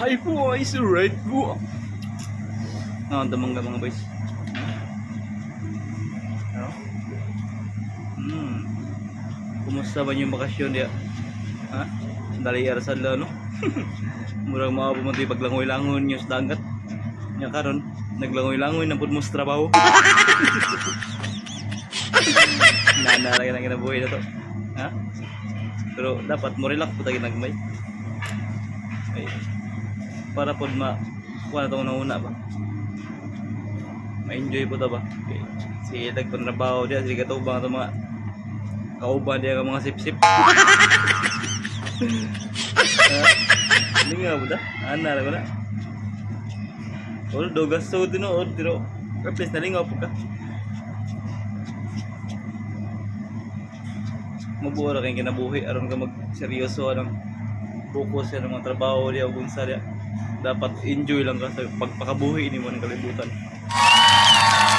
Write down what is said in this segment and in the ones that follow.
Hi boys, right po. Damang mga boys. Ano? Kumusta ba yung bakasyon dia? Ha? Dali arasan la no? Murang mga pumunti paglangoy-langon yung sa dagat. Nya karon naglangoy-langoy na pud mo sa trabaho. Nanara ka na kinabuhi na to. Ha? Pero dapat mo relax po tayo nagmay. Ay, para pod kuha na itong nauna ba? Ma-enjoy po ito ba? Okay. Sige, nagpanrabaho diya. Sige, katubang ito mga kauban diya ka mga sip-sip. Hindi nga po ito. Ana lang ko na. Although gasto tinood, pero at least nalingaw po ka. Mabuo ra kayong kinabuhi aron ka magseryoso anong focus sa mga trabaho diya o unsa diya. Dapat enjoy lang ka sa pagpakabuhi ni mo ng kalibutan.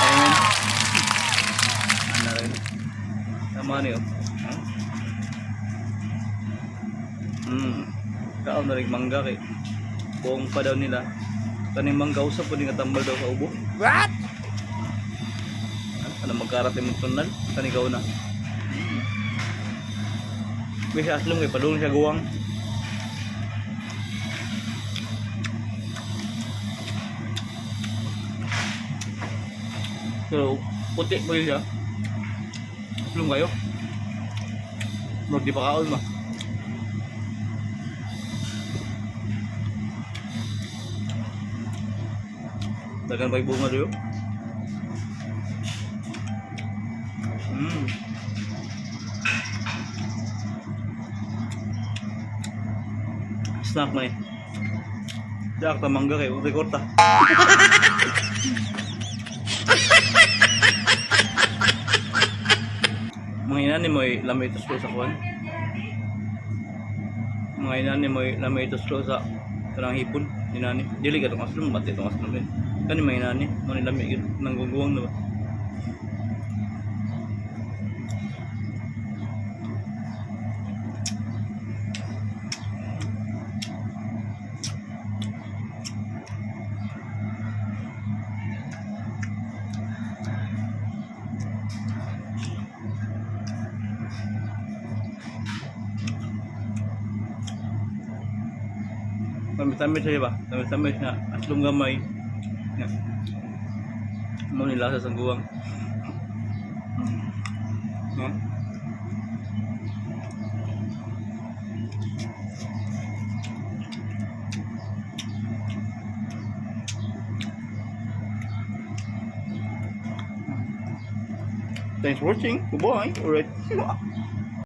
Amen. Ano rin? Tama niyo. Kaon na rin mangga kay buong pa daw nila. Kaning mangga usap po din tambal daw sa ubo. What? Ano magkarate mo tunal? Kani gaw na. May aslong kay padulong siya guwang. So, puti po yun siya. Aslong kayo. Huwag di pa kaon ba? Dagan pa yung bunga doon. Snack na eh. Diyak ta mangga kayo, rekorta. Mga inani mo ay lamay ito sa kuwan. Mga inani mo ay lamay ito sa kanang hipon. Inani. Dili ka itong aslong, ba't itong aslong din. Kani may inani, mga lamay ito nang guguwang na ba? Tamis-tamis siya ba? Tamis-tamis na aslong gamay. Yan. Mo nila sa sangguwang. Thanks for watching. Goodbye. Alright.